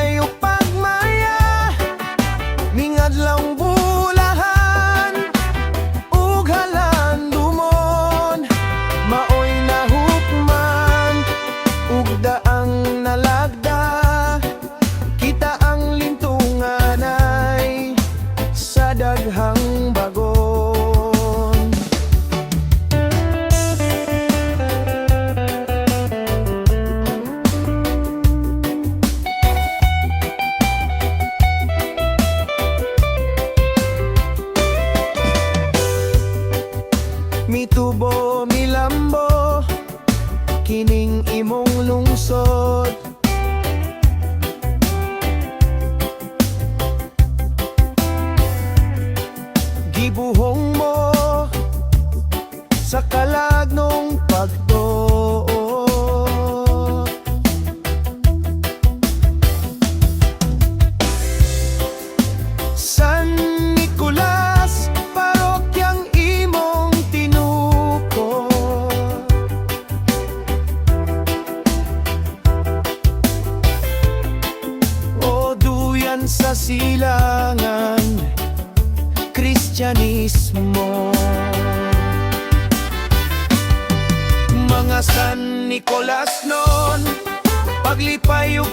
paglipay o pagmaya, mingadlawng bulahan ug halandumon, maoy nahukman ug daang nalagda. Kita ang lintunganay sa daghang bagon. Mitubo milambo kining imong lungsod, gibuhong mo sa kalagnong pagtuo. San Nicolas, parokyang imong tinuko, o duyan sa silangan Kristyanismo. Mga San Nicolas nun, paglipay ug